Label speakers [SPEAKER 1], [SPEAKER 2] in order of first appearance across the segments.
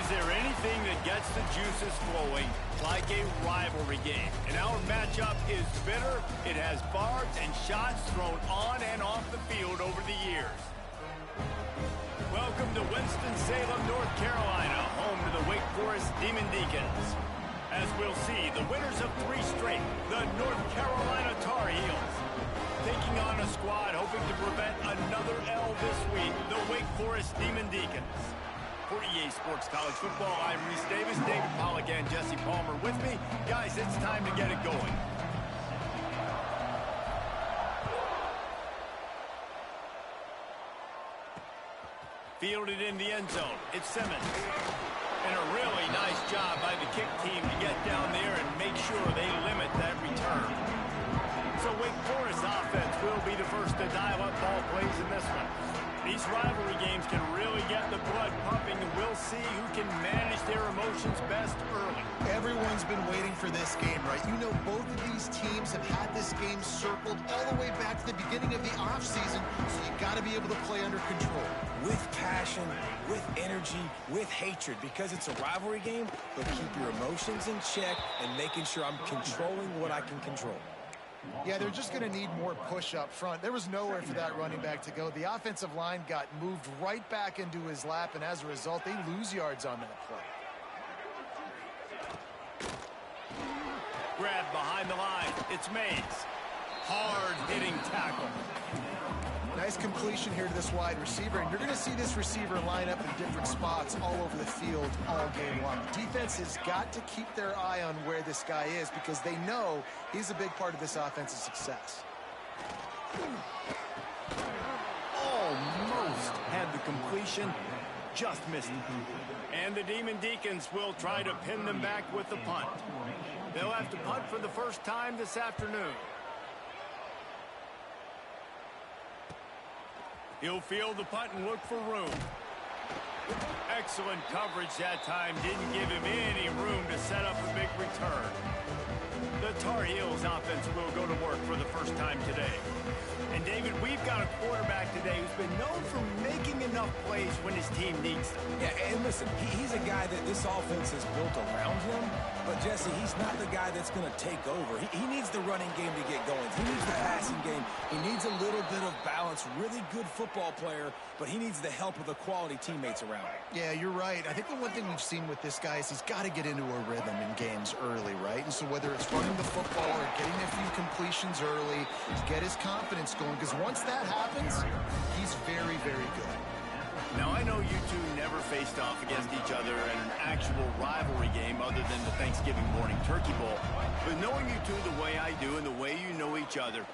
[SPEAKER 1] there anything that gets the juices flowing like a rivalry game? And our matchup is bitter. It has barbs and shots thrown on and off the field over the years. Welcome to Winston-Salem, North Carolina, home to the Wake Forest Demon Deacons. As we'll see, the winners of 3 straight, the North Carolina Tar Heels, taking on a squad hoping to prevent another L this week, the Wake Forest Demon Deacons. For EA Sports College Football, I'm Reese Davis, David Pollack, and Jesse Palmer with me. Guys, it's time to get it going. Fielded in the end zone, it's Simmons. And a really nice job by the kick team to get down there and make sure they limit that return. So Wake Forest offense will be the first to dial up ball plays in this one. These rivalry games can really get the blood pumping, and we'll see who can manage their emotions best early.
[SPEAKER 2] Everyone's been waiting for this game, right? You know, both of these teams have had this game circled all the way back to the beginning of the offseason, so you got to be able to play under control.
[SPEAKER 3] With passion, with energy, with hatred, because it's a rivalry game, but keep your emotions in check and making sure I'm controlling what I can control.
[SPEAKER 2] Yeah, they're just going to need more push up front. There was nowhere for that running back to go. The offensive line got moved right back into his lap, and as a result, they lose yards on that play.
[SPEAKER 1] Grab behind the line. It's Mays. Hard-hitting tackle.
[SPEAKER 2] Nice completion here to this wide receiver, and you're going to see this receiver line up in different spots all over the field all game long. Defense has got to keep their eye on where this guy is because they know he's a big part of this offense's success.
[SPEAKER 1] Almost had the completion, just missed it. And the Demon Deacons will try to pin them back with the punt. They'll have to punt for the first time this afternoon. He'll field the punt and look for room. Excellent coverage that time. Didn't give him any room to set up a big return. The Tar Heels offense will go to work for the first time today. And David, we've got a quarterback today who's been known for making enough plays when his team needs them.
[SPEAKER 3] Yeah, and listen, he's a guy that this offense is built around him. But, Jesse, he's not the guy that's going to take over. He needs the running game to get going. He needs the passing game. He needs a little bit of balance. Really good football player, but he needs the help of the quality teammates around him.
[SPEAKER 2] Yeah, you're right. I think the one thing we've seen with this guy is he's got to get into a rhythm in games early, right? And so whether it's running the football or getting a few completions early to get his confidence going, because once that happens, he's very, very good.
[SPEAKER 1] Now, I know you two never faced off against each other in an actual rivalry game other than the Thanksgiving morning turkey bowl. But knowing you two the way I do and the way you know each other,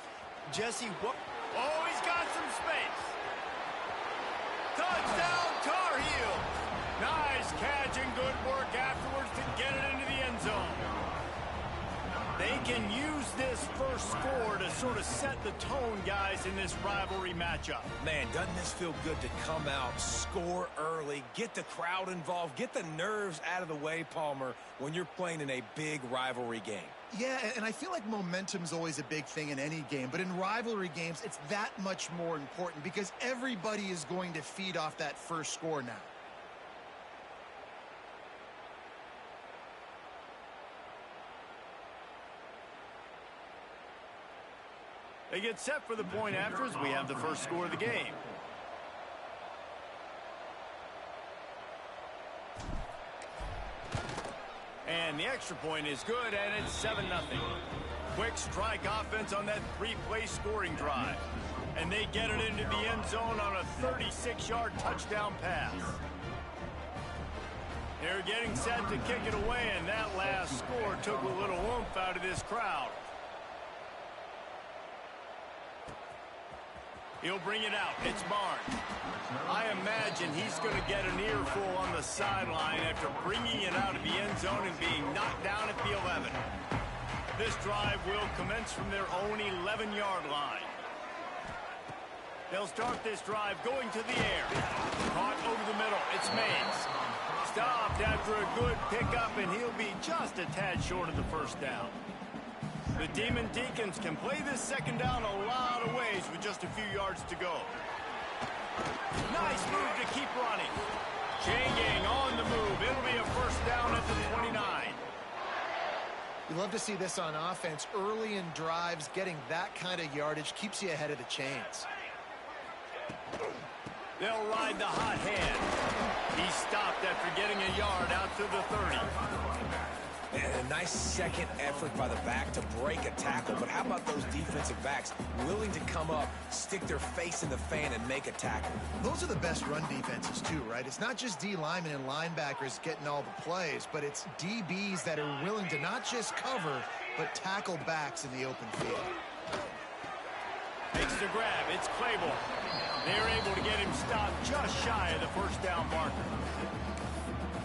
[SPEAKER 1] Jesse, what? Oh, he's got some space. Touchdown, Tar Heels. Nice catch and good work afterwards to get it into the end zone. They can use this first score to sort of set the tone, guys, in this rivalry matchup.
[SPEAKER 3] Man, doesn't this feel good to come out, score early, get the crowd involved, get the nerves out of the way, Palmer, when you're playing in a big rivalry game?
[SPEAKER 2] Yeah, and I feel like momentum's always a big thing in any game, but in rivalry games, it's that much more important because everybody is going to feed off that first score now.
[SPEAKER 1] They get set for the point after as we have the first score of the game. And the extra point is good, and it's 7-0. Quick strike offense on that 3-play scoring drive. And they get it into the end zone on a 36-yard touchdown pass. They're getting set to kick it away, and that last score took a little oomph out of this crowd. He'll bring it out. It's Barnes. I imagine he's going to get an earful on the sideline after bringing it out of the end zone and being knocked down at the 11. This drive will commence from their own 11-yard line. They'll start this drive going to the air. Caught over the middle. It's Mays. Stopped after a good pickup, and he'll be just a tad short of the first down. The Demon Deacons can play this second down a lot of ways with just a few yards to go. Nice move to keep running. Chain gang on the move. It'll be a first down at the 29.
[SPEAKER 2] You love to see this on offense. Early in drives, getting that kind of yardage keeps you ahead of the chains.
[SPEAKER 1] They'll ride the hot hand. He stopped after getting a yard out to the 30.
[SPEAKER 3] And a nice second effort by the back to break a tackle. But how about those defensive backs willing to come up, stick their face in the fan, and make a tackle?
[SPEAKER 2] Those are the best run defenses, too, right? It's not just D linemen and linebackers getting all the plays, but it's DBs that are willing to not just cover, but tackle backs in the open field.
[SPEAKER 1] Makes the grab. It's Claiborne. They're able to get him stopped just shy of the first down marker.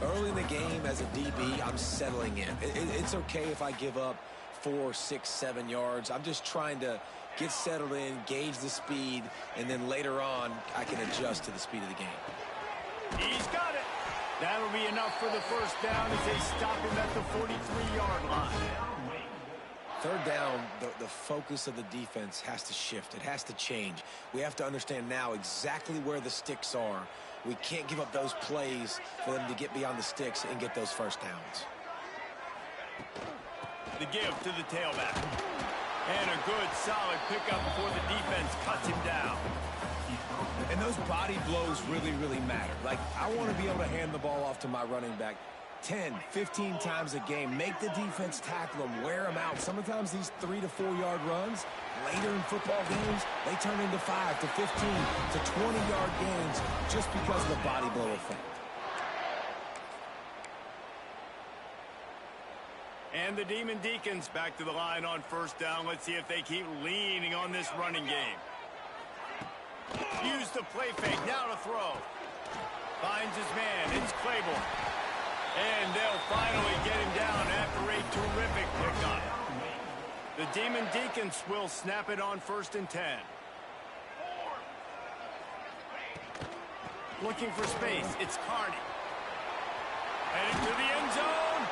[SPEAKER 3] Early in the game, as a DB, I'm settling in. It's okay if I give up 4, 6, 7 yards. I'm just trying to get settled in, gauge the speed, and then later on, I can adjust to the speed of the game.
[SPEAKER 1] He's got it. That'll be enough for the first down as they stop him at the 43-yard line.
[SPEAKER 3] Third down, the focus of the defense has to shift. It has to change. We have to understand now exactly where the sticks are. We can't give up those plays for them to get beyond the sticks and get those first downs.
[SPEAKER 1] The give to the tailback. And a good, solid pickup before the defense cuts him down.
[SPEAKER 3] And those body blows really, really matter. Like, I want to be able to hand the ball off to my running back 10, 15 times a game. Make the defense tackle them, wear them out. Sometimes these 3 to 4 yard runs, later in football games, they turn into 5 to 15 to 20-yard gains just because of the body blow effect.
[SPEAKER 1] And the Demon Deacons back to the line on first down. Let's see if they keep leaning on this running game. Use the play fake, now to throw. Finds his man, it's Claiborne. And they'll finally get him down after a terrific pickup. The Demon Deacons will snap it on 1st and 10. Looking for space, it's Carney. Heading to the end zone.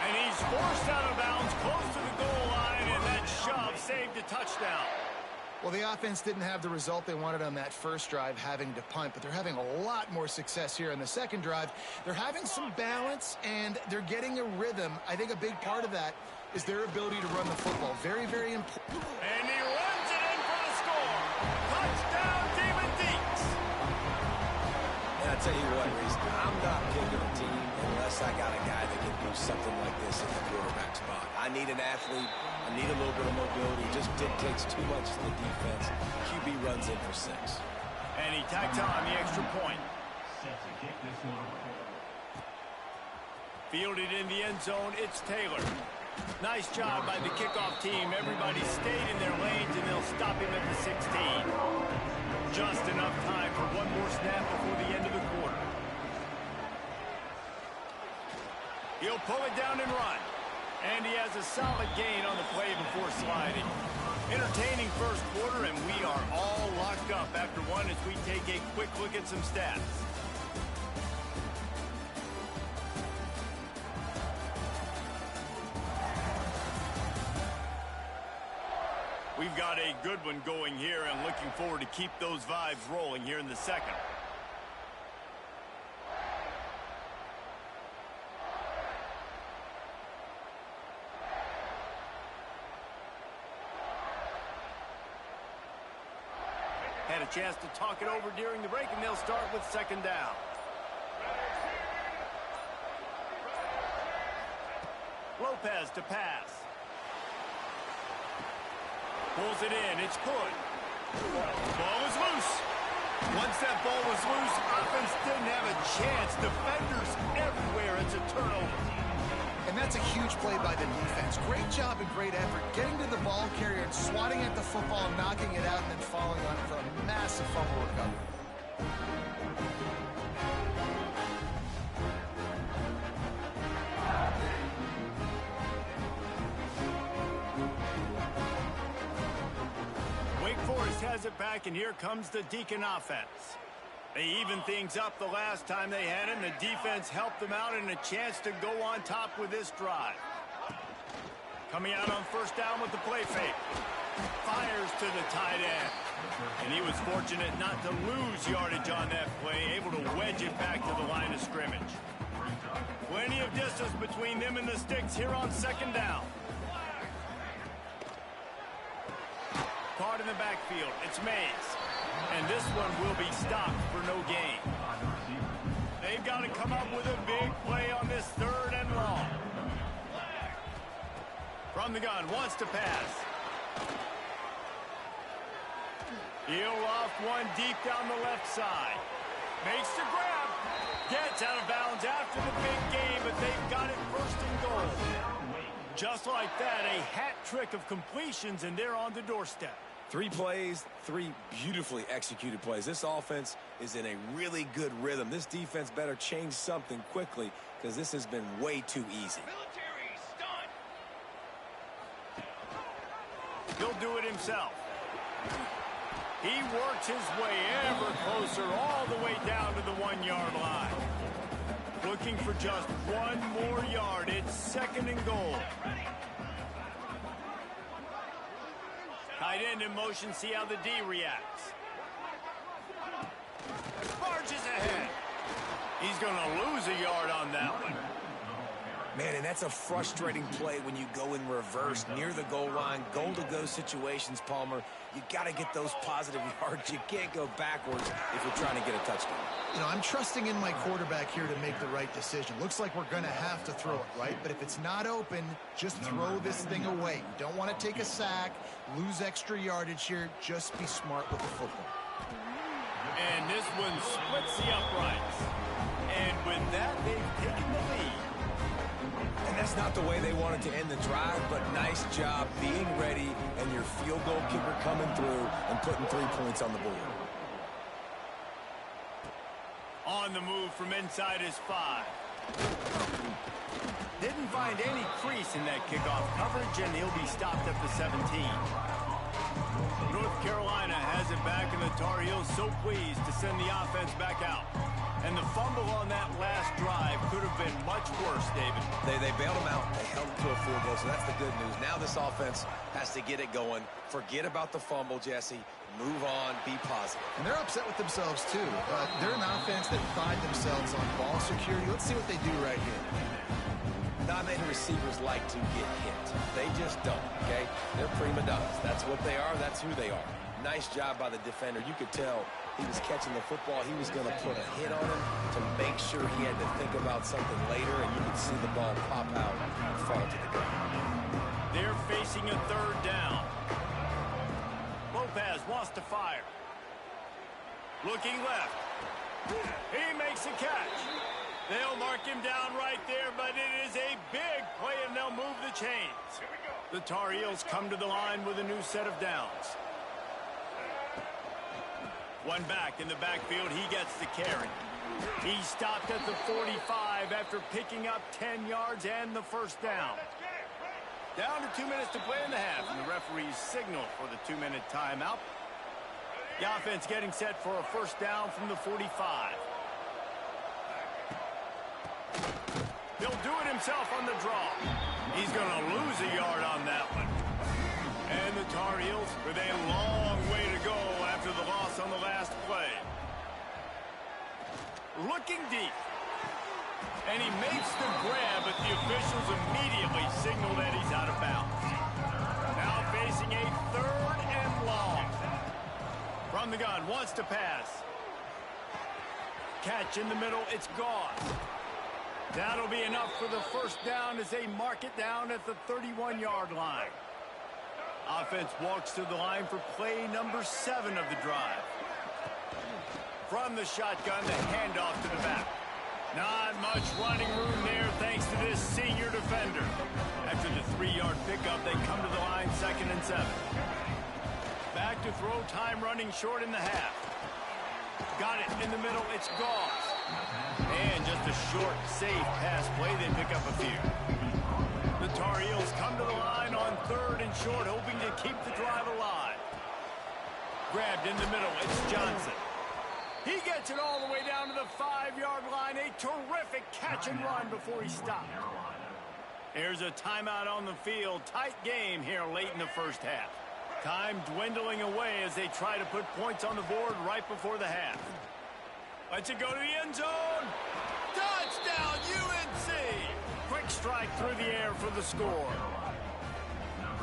[SPEAKER 1] And he's forced out of bounds close to the goal line, and that shove saved a touchdown.
[SPEAKER 2] Well, the offense didn't have the result they wanted on that first drive, having to punt, but they're having a lot more success here on the second drive. They're having some balance, and they're getting a rhythm. I think a big part of that is their ability to run the football. Very, very important.
[SPEAKER 1] And he runs it in for the score. Touchdown, Demon Deeks.
[SPEAKER 3] And I tell you what, Reese, I'm not picking a team unless I got a guy that can do something like this in the quarterback spot. I need an athlete. I need a little bit of mobility. It just dictates too much to the defense. QB runs in for 6.
[SPEAKER 1] And he tacked on the extra point. Fielded in the end zone, it's Taylor. Nice job by the kickoff team. Everybody stayed in their lanes, and they'll stop him at the 16. Just enough time for one more snap before the end of the quarter. He'll pull it down and run. And he has a solid gain on the play before sliding. Entertaining first quarter, and we are all locked up after one as we take a quick look at some stats. We've got a good one going here, and looking forward to keep those vibes rolling here in the second. Had a chance to talk it over during the break, and they'll start with second down. Lopez to pass. Pulls it in. It's Hood. Ball is loose. Once that ball was loose, offense didn't have a chance. Defenders everywhere. It's a turnover.
[SPEAKER 2] And that's a huge play by the defense. Great job and great effort getting to the ball carrier and swatting at the football, knocking it out, and then falling on it for a massive fumble recovery.
[SPEAKER 1] Wake Forest has it back, and here comes the Deacon offense. They evened things up the last time they had him. The defense helped them out, and a chance to go on top with this drive. Coming out on first down with the play fake. Fires to the tight end. And he was fortunate not to lose yardage on that play, able to wedge it back to the line of scrimmage. Plenty of distance between them and the sticks here on second down. Caught in the backfield. It's Mays. And this one will be stopped for no gain. They've got to come up with a big play on this third and long. From the gun, wants to pass. He'll loft one deep down the left side. Makes the grab. Gets out of bounds after the big game, but they've got it first and goal. Just like that, a hat trick of completions, and they're on the doorstep.
[SPEAKER 3] 3 plays, 3 beautifully executed plays. This offense is in a really good rhythm. This defense better change something quickly because this has been way too easy.
[SPEAKER 1] He'll do it himself. He works his way ever closer all the way down to the 1-yard line. Looking for just 1 more yard. It's second and goal. Tight end in motion, see how the D reacts. Barges ahead. He's going to lose a yard on that one.
[SPEAKER 3] Man, and that's a frustrating play when you go in reverse near the goal line, goal-to-go situations, Palmer. You got to get those positive yards. You can't go backwards if you're trying to get a touchdown.
[SPEAKER 2] You know, I'm trusting in my quarterback here to make the right decision. Looks like we're going to have to throw it, right? But if it's not open, just throw this thing away. You don't want to take a sack, lose extra yardage here. Just be smart with the football.
[SPEAKER 1] And this one splits the uprights. And with that, they've taken the lead.
[SPEAKER 3] And that's not the way they wanted to end the drive, but nice job being ready and your field goal kicker coming through and putting 3 points on the board.
[SPEAKER 1] On the move from inside his 5. Didn't find any crease in that kickoff coverage, and he'll be stopped at the 17. North Carolina has it back, and the Tar Heels so pleased to send the offense back out. And the fumble on that last drive could have been much worse, David.
[SPEAKER 3] They bailed him out. They held him to a field goal, so that's the good news. Now this offense has to get it going. Forget about the fumble, Jesse. Move on. Be positive.
[SPEAKER 2] And they're upset with themselves, too. They're an offense that pride themselves on ball security. Let's see what they do right here.
[SPEAKER 3] Not many receivers like to get hit. They just don't, okay? They're prima donnas. That's what they are. That's who they are. Nice job by the defender. You could tell he was catching the football. He was going to put a hit on him to make sure he had to think about something later, and you could see the ball pop out and fall to the ground.
[SPEAKER 1] They're facing a third down. Lopez wants to fire. Looking left. He makes a catch. They'll mark him down right there, but it is a big play, and they'll move the chains. The Tar Heels come to the line with a new set of downs. One back in the backfield, he gets the carry. He stopped at the 45 after picking up 10 yards and the first down. Down to 2 minutes to play in the half, and the referees signal for the 2-minute timeout. The offense getting set for a first down from the 45. He'll do it himself on the draw. He's going to lose a yard on that one. And the Tar Heels with a long way to go after the loss on the last play. Looking deep. And he makes the grab, but the officials immediately signal that he's out of bounds. Now facing a third and long. From the gun, wants to pass. Catch in the middle, it's gone. That'll be enough for the first down as they mark it down at the 31-yard line. Offense walks to the line for play number 7 of the drive. From the shotgun, the handoff to the back. Not much running room there thanks to this senior defender. After the 3-yard pickup, they come to the line 2nd and 7. Back to throw, time running short in the half. Got it in the middle, it's Goss. And just a short, safe pass play, they pick up a few. The Tar Heels come to the line on 3rd and short, hoping to keep the drive alive. Grabbed in the middle, it's Johnson. He gets it all the way down to the 5-yard line. A terrific catch and run before he stopped. Here's a timeout on the field. Tight game here late in the first half. Time dwindling away as they try to put points on the board right before the half. Lets it go to the end zone. Touchdown, UNC! Quick strike through the air for the score.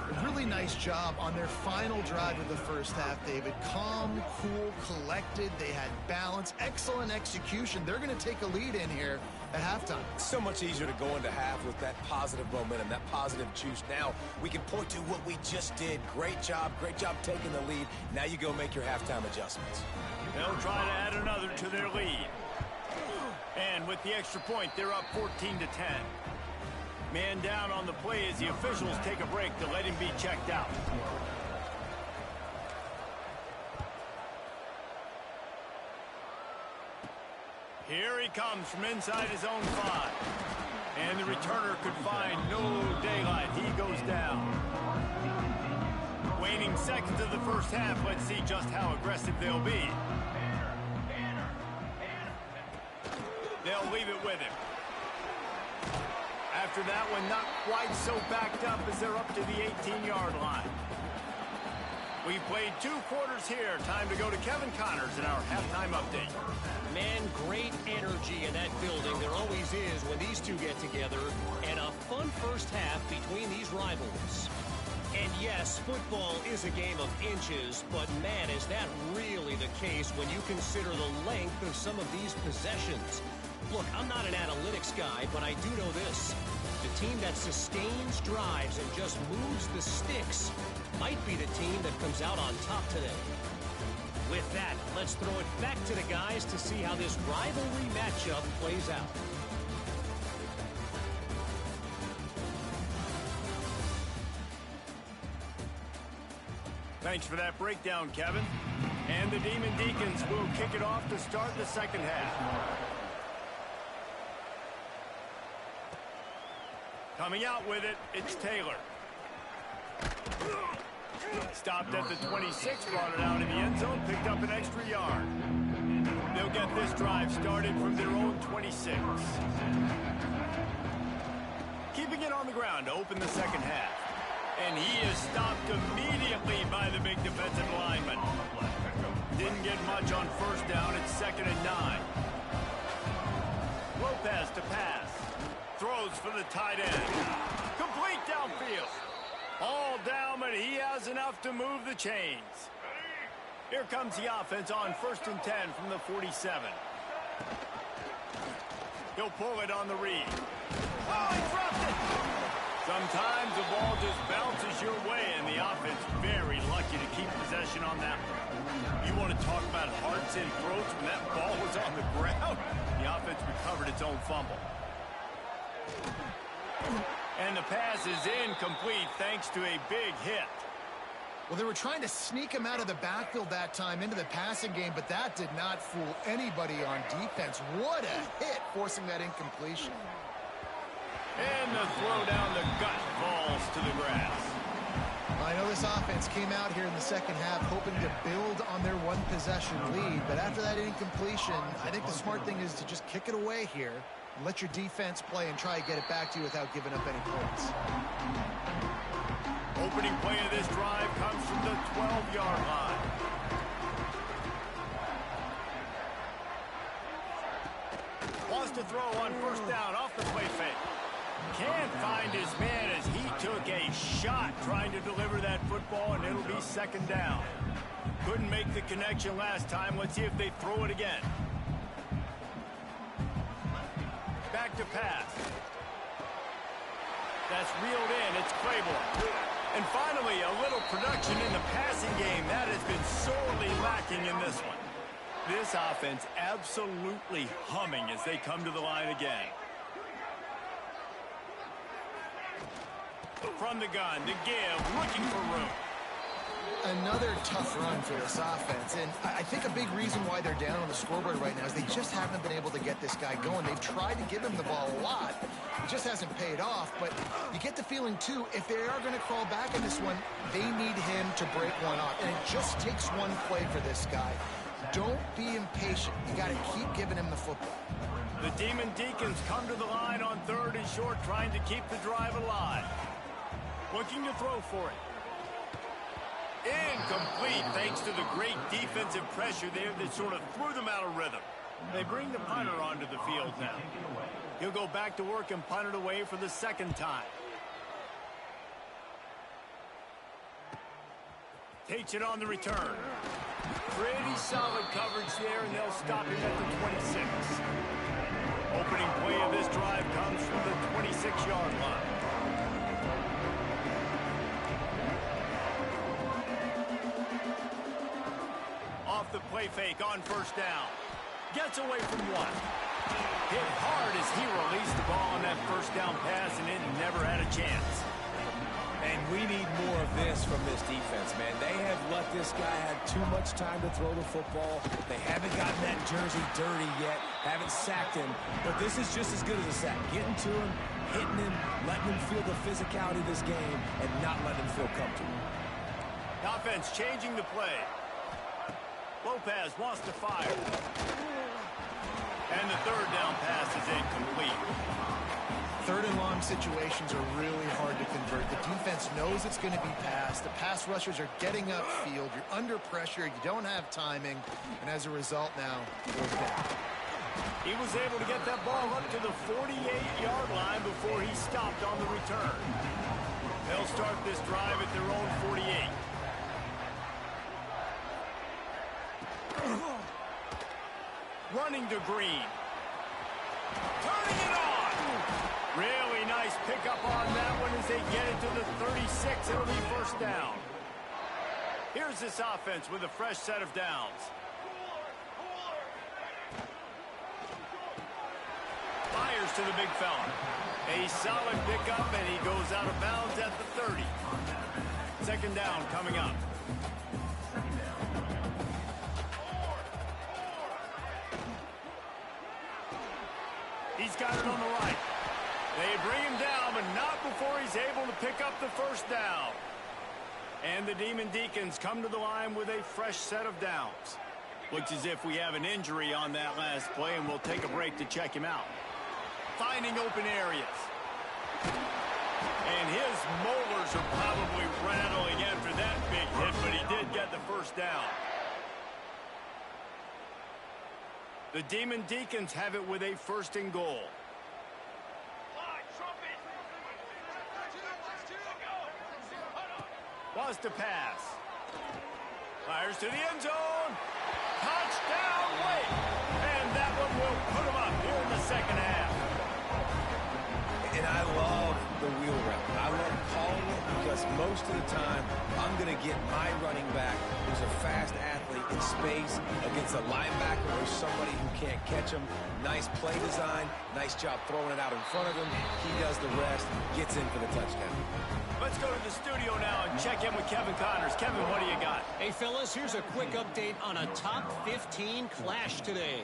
[SPEAKER 2] A really nice job on their final drive of the first half, David. Calm, cool, collected. They had balance, excellent execution. They're going to take a lead in here at halftime.
[SPEAKER 3] So much easier to go into half with that positive momentum, that positive juice. Now we can point to what we just did. Great job taking the lead. Now you go make your halftime adjustments.
[SPEAKER 1] They'll try to add another to their lead. And with the extra point, they're up 14-10. Man down on the play as the officials take a break to let him be checked out. Here he comes from inside his own 5. And the returner could find no daylight. He goes down. Waning seconds of the first half. Let's see just how aggressive they'll be. They'll leave it with him. After that one, not quite so backed up as they're up to the 18-yard line. We've played 2 quarters here. Time to go to Kevin Connors in our halftime update.
[SPEAKER 4] Man, great energy in that building. There always is when these two get together. And a fun first half between these rivals. And yes, football is a game of inches, but man, is that really the case when you consider the length of some of these possessions. Look, I'm not an analytics guy, but I do know this. The team that sustains drives and just moves the sticks might be the team that comes out on top today. With that, let's throw it back to the guys to see how this rivalry matchup plays out.
[SPEAKER 1] Thanks for that breakdown, Kevin. And the Demon Deacons will kick it off to start the second half. Coming out with it, it's Taylor. Stopped at the 26, brought it out in the end zone, picked up an extra yard. They'll get this drive started from their own 26. Keeping it on the ground to open the second half. And he is stopped immediately by the big defensive lineman. Didn't get much on first down. It's 2nd and 9. Lopez to pass. Throws for the tight end. Complete downfield. All down, but he has enough to move the chains. Here comes the offense on 1st and 10 from the 47. He'll pull it on the read. Oh, he dropped it! Sometimes the ball just bounces your way, and the offense very lucky to keep possession on that one. You want to talk about hearts and throats when that ball was on the ground? The offense recovered its own fumble. And the pass is incomplete thanks to a big hit.
[SPEAKER 2] Well, they were trying to sneak him out of the backfield that time into the passing game, but that did not fool anybody on defense. What a hit, forcing that incompletion.
[SPEAKER 1] And the throw down the gut falls to the grass.
[SPEAKER 2] I know this offense came out here in the second half hoping to build on their one-possession lead, but after that incompletion, I think the smart thing is to just kick it away here and let your defense play and try to get it back to you without giving up any points.
[SPEAKER 1] Opening play of this drive comes from the 12-yard line. Wants to throw on first down off the play fake. Can't find his man as he took a shot trying to deliver that football, and it'll be 2nd down. Couldn't make the connection last time. Let's see if they throw it again. Back to pass. That's reeled in. It's Claiborne. And finally, a little production in the passing game. That has been sorely lacking in this one. This offense absolutely humming as they come to the line again. From the gun, the give, looking for room.
[SPEAKER 2] Another tough run for this offense, and I think a big reason why they're down on the scoreboard right now is they just haven't been able to get this guy going. They've tried to give him the ball a lot. It just hasn't paid off, but you get the feeling, too, if they are going to crawl back in this one, they need him to break one off, and it just takes one play for this guy. Don't be impatient. You got to keep giving him the football.
[SPEAKER 1] The Demon Deacons come to the line on 3rd and short, trying to keep the drive alive. Looking to throw for it. Incomplete, thanks to the great defensive pressure there that sort of threw them out of rhythm. They bring the punter onto the field now. He'll go back to work and punt it away for the 2nd time. Takes it on the return. Pretty solid coverage there, and they'll stop him at the 26. Opening play of this drive comes from the 26-yard line. Off the play fake on 1st down. Gets away from 1. Hit hard as he released the ball on that 1st down pass, and it never had a chance.
[SPEAKER 3] And we need more of this from this defense, man. They have let this guy have too much time to throw the football. They haven't gotten that jersey dirty yet, haven't sacked him. But this is just as good as a sack. Getting to him, hitting him, letting him feel the physicality of this game, and not letting him feel comfortable.
[SPEAKER 1] Offense changing the play. Lopez wants to fire. And the 3rd down pass is incomplete.
[SPEAKER 2] 3rd and long situations are really hard to convert. The defense knows it's going to be passed. The pass rushers are getting upfield. You're under pressure. You don't have timing. And as a result now, 4th down.
[SPEAKER 1] He was able to get that ball up to the 48-yard line before he stopped on the return. They'll start this drive at their own 48. Running to Green. Turning it on. Really nice pickup on that one as they get it to the 36. It'll be 1st down. Here's this offense with a fresh set of downs. Fires to the big fella. A solid pickup, and he goes out of bounds at the 30. 2nd down coming up. He's got it on the right. They bring him down, but not before he's able to pick up the 1st down. And the Demon Deacons come to the line with a fresh set of downs. Looks as if we have an injury on that last play, and we'll take a break to check him out. Finding open areas. And his molars are probably rattling after that big hit, but he did get the 1st down. The Demon Deacons have it with a 1st and goal. Wants to pass. Fires to the end zone. Touchdown, wait. And that one will put him up here in the 2nd half.
[SPEAKER 3] And I love the wheel route. I love calling it because most of the time I'm going to get my running back who's a fast athlete in space against a linebacker or somebody who can't catch him. Nice play design. Nice job throwing it out in front of him. He does the rest. Gets in for the touchdown.
[SPEAKER 1] Let's go to the studio now and check in with Kevin Connors. Kevin, what do you got?
[SPEAKER 4] Hey, fellas, here's a quick update on a top 15 clash today.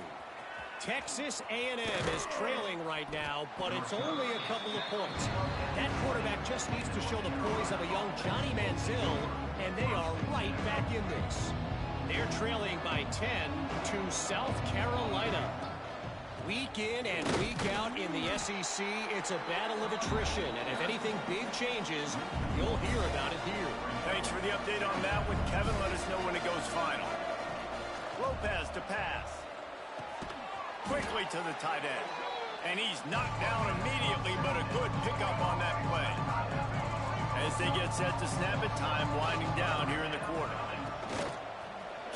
[SPEAKER 4] Texas A&M is trailing right now, but it's only a couple of points. That quarterback just needs to show the poise of a young Johnny Manziel, and they are right back in this. They're trailing by 10 to South Carolina. Week in and week out in the SEC, it's a battle of attrition, and if anything big changes, you'll hear about it here.
[SPEAKER 1] Thanks for the update on that one, Kevin. Let us know when it goes final. Lopez to pass. Quickly to the tight end. And he's knocked down immediately, but a good pickup on that play. As they get set to snap it, time winding down here in the quarter.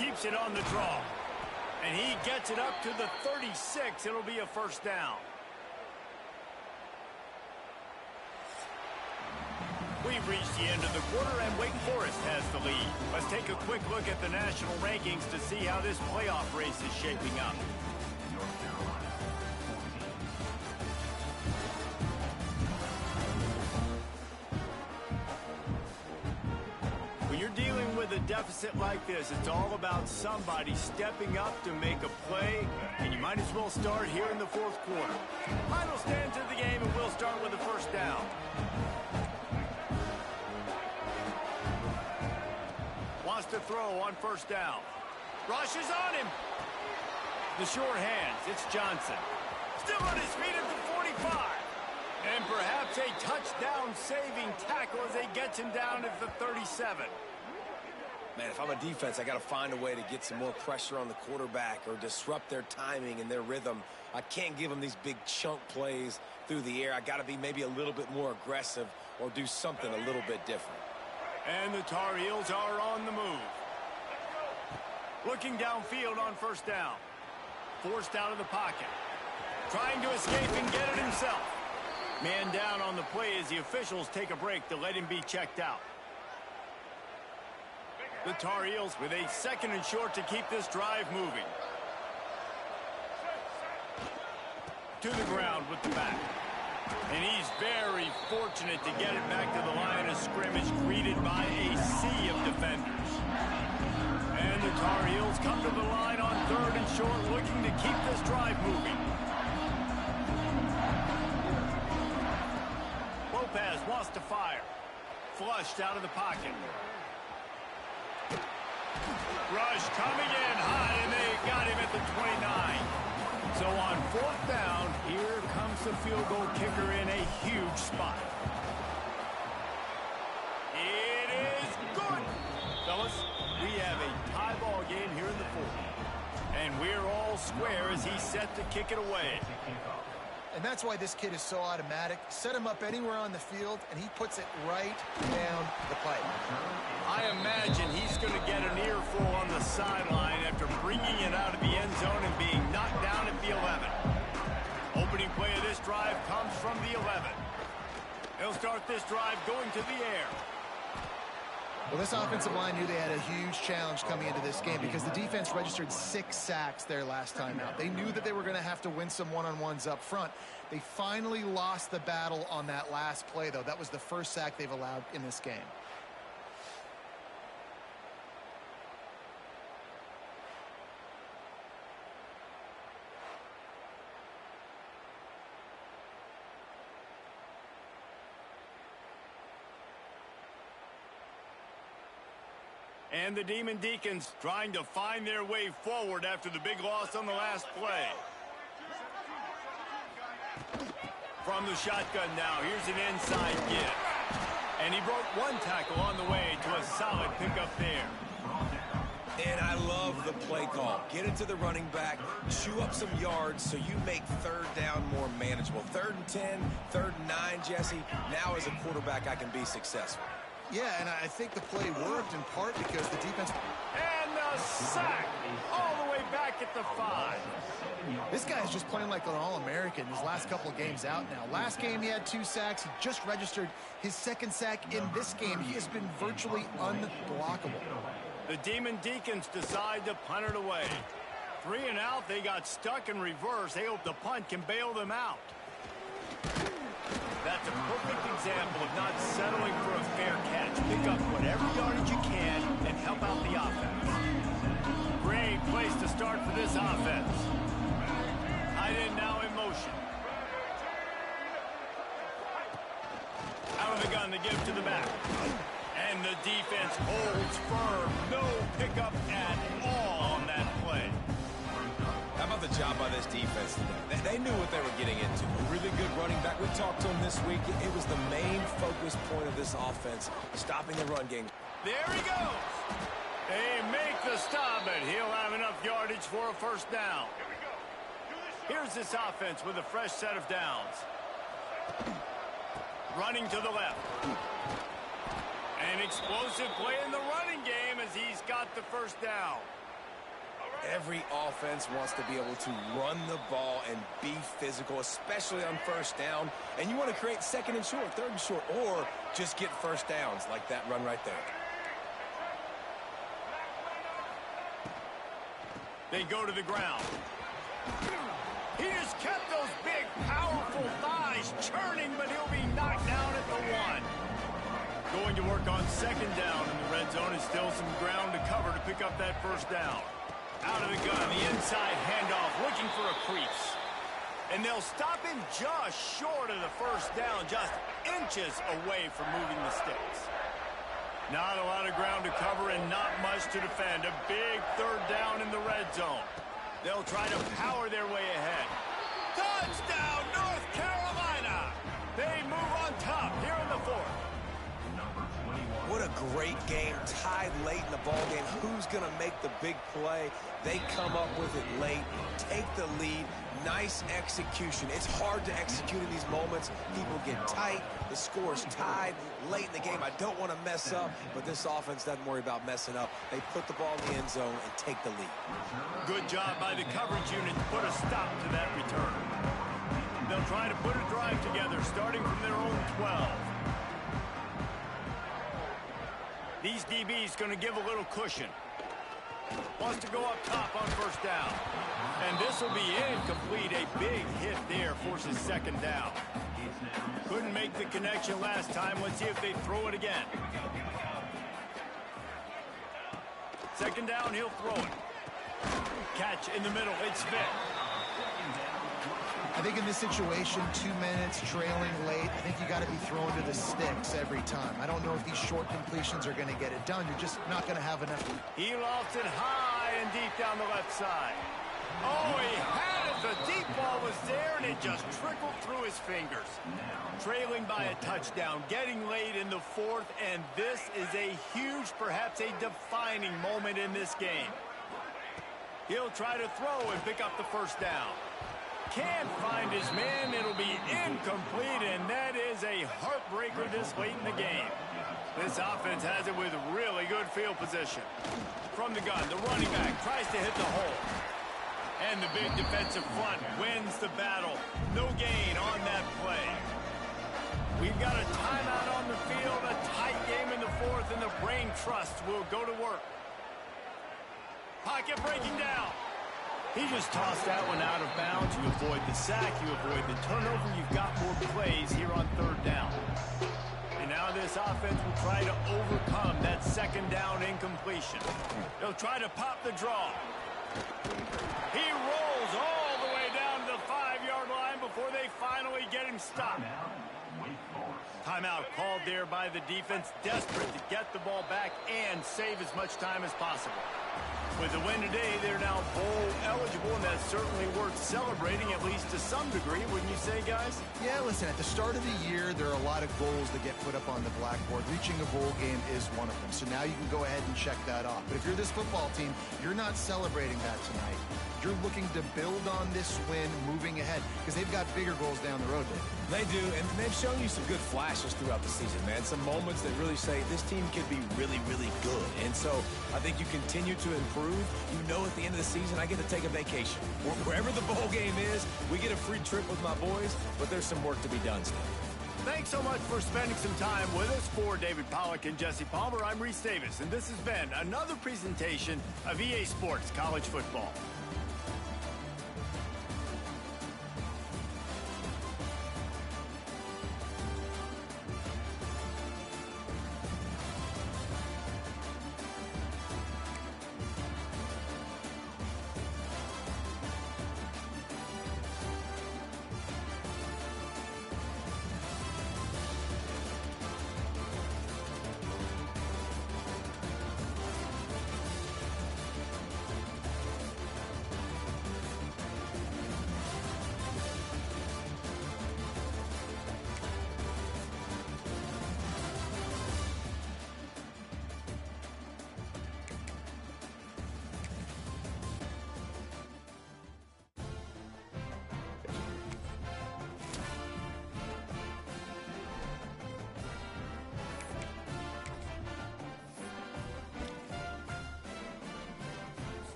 [SPEAKER 1] Keeps it on the draw. And he gets it up to the 36. It'll be a 1st down. We've reached the end of the quarter, and Wake Forest has the lead. Let's take a quick look at the national rankings to see how this playoff race is shaping up. When you're dealing with a deficit like this, it's all about somebody stepping up to make a play, and you might as well start here in the 4th quarter. Final stands of the game, and we'll start with the 1st down. Wants to throw on 1st down. Rushes on him. The short hands, it's Johnson. Still on his feet at the 45. And perhaps a touchdown-saving tackle as they get him down at the 37.
[SPEAKER 3] Man, if I'm a defense, I got to find a way to get some more pressure on the quarterback or disrupt their timing and their rhythm. I can't give them these big chunk plays through the air. I got to be maybe a little bit more aggressive or do something a little bit different.
[SPEAKER 1] And the Tar Heels are on the move. Looking downfield on first down. Forced out of the pocket. Trying to escape and get it himself. Man down on the play as the officials take a break to let him be checked out. The Tar Heels with a 2nd and short to keep this drive moving. To the ground with the back. And he's very fortunate to get it back to the line of scrimmage, greeted by a sea of defenders. And the Tar Heels come to the line on 3rd and short, looking to keep this drive moving. Lopez wants to fire. Flushed out of the pocket. Rush coming in high, and they got him at the 29. So on 4th down, here comes the field goal kicker in a huge spot. It is good. Fellas, we have a tie ball game here in the 4th. And we're all square as he's set to kick it away.
[SPEAKER 2] And that's why this kid is so automatic. Set him up anywhere on the field, and he puts it right down the pipe.
[SPEAKER 1] I imagine he's going to get an earful on the sideline after bringing it out of the end zone and being knocked down at the 11. Opening play of this drive comes from the 11. He'll start this drive going to the air.
[SPEAKER 2] Well, this offensive line knew they had a huge challenge coming into this game because the defense registered 6 sacks their last time out. They knew that they were going to have to win some one-on-ones up front. They finally lost the battle on that last play, though. That was the first sack they've allowed in this game.
[SPEAKER 1] And the Demon Deacons trying to find their way forward after the big loss on the last play. From the shotgun now, here's an inside give. And he broke 1 tackle on the way to a solid pickup there.
[SPEAKER 3] And I love the play call. Get it to the running back, chew up some yards so you make 3rd down more manageable. 3rd and 10, 3rd and 9, Jesse. Now as a quarterback, I can be successful.
[SPEAKER 2] Yeah, and I think the play worked in part because the defense...
[SPEAKER 1] And the sack all the way back at the 5.
[SPEAKER 2] This guy is just playing like an All-American his last couple of games out now. Last game he had 2 sacks. He just registered his 2nd sack in this game. He has been virtually unblockable.
[SPEAKER 1] The Demon Deacons decide to punt it away. 3 and out, they got stuck in reverse. They hope the punt can bail them out. That's a perfect example of not settling for a fair catch. Pick up whatever yardage you can and help out the offense. Great place to start for this offense. Tight end now in motion. Out of the gun to give to the back. And the defense holds firm. No pickup at all on that play.
[SPEAKER 3] How about the job by this defense today? They knew what they were getting into. A really good running back. We talked to him this week. It was the main focus point of this offense, stopping the run game.
[SPEAKER 1] There he goes. They make the stop, but he'll have enough yardage for a 1st down. Here's this offense with a fresh set of downs. Running to the left. An explosive play in the running game as he's got the 1st down.
[SPEAKER 3] Every offense wants to be able to run the ball and be physical, especially on 1st down. And you want to create 2nd and short, 3rd and short, or just get 1st downs like that run right there.
[SPEAKER 1] They go to the ground. He just kept those big, powerful thighs churning, but he'll be knocked down at the 1. Going to work on 2nd down in the red zone is still some ground to cover to pick up that 1st down. Out of the gun, the inside handoff, looking for a crease. And they'll stop him just short of the 1st down, just inches away from moving the sticks. Not a lot of ground to cover and not much to defend. A big 3rd down in the red zone. They'll try to power their way ahead. Touchdown!
[SPEAKER 3] great game, tied late in the ball game. Who's going to make the big play? They come up with it late, take the lead. Nice execution. It's hard to execute in these moments. People get tight. The score's tied late in the game. I don't want to mess up, but this offense doesn't worry about messing up. They put the ball in the end zone and take the lead.
[SPEAKER 1] Good job by the coverage unit to put a stop to that return. They'll try to put a drive together, starting from their own 12. These DBs going to give a little cushion. Wants to go up top on first down. And this will be incomplete. A big hit there forces second down. Couldn't make the connection last time. Let's see if they throw it again. Second down, he'll throw it. Catch in the middle. It's Smith.
[SPEAKER 2] I think in this situation, 2 minutes, trailing late, I think you got to be thrown to the sticks every time. I don't know if these short completions are going to get it done. You're just not going to have enough.
[SPEAKER 1] He lofts it high and deep down the left side. Oh, he had it. The deep ball was there, and it just trickled through his fingers. Trailing by a touchdown, getting late in the fourth, and this is a huge, perhaps a defining moment in this game. He'll try to throw and pick up the first down. Can't find his man. It'll be incomplete, and that is a heartbreaker this late in the game. This offense has it with really good field position. From the gun, the running back tries to hit the hole. And the big defensive front wins the battle. No gain on that play. We've got a timeout on the field, a tight game in the fourth, and the brain trust will go to work. Pocket breaking down. He just tossed that one out of bounds. You avoid the sack, you avoid the turnover. You've got more plays here on third down. And now this offense will try to overcome that second down incompletion. They'll try to pop the draw. He rolls all the way down to the 5-yard line before they finally get him stopped. Timeout called there by the defense, desperate to get the ball back and save as much time as possible. With the win today, they're now bowl eligible, and that's certainly worth celebrating, at least to some degree, wouldn't you say, guys?
[SPEAKER 2] Yeah, listen, at the start of the year, there are a lot of goals that get put up on the blackboard. Reaching a bowl game is one of them. So now you can go ahead and check that off. But if you're this football team, you're not celebrating that tonight. You're looking to build on this win moving ahead because they've got bigger goals down the road, David.
[SPEAKER 3] They do, and they've shown you some good flashes throughout the season, man. Some moments that really say this team could be really, really good. And so I think you continue to improve. You know at the end of the season, I get to take a vacation. Wherever the bowl game is, we get a free trip with my boys, but there's some work to be done still.
[SPEAKER 1] Thanks so much for spending some time with us. For David Pollack and Jesse Palmer, I'm Reese Davis, and this has been another presentation of EA Sports College Football.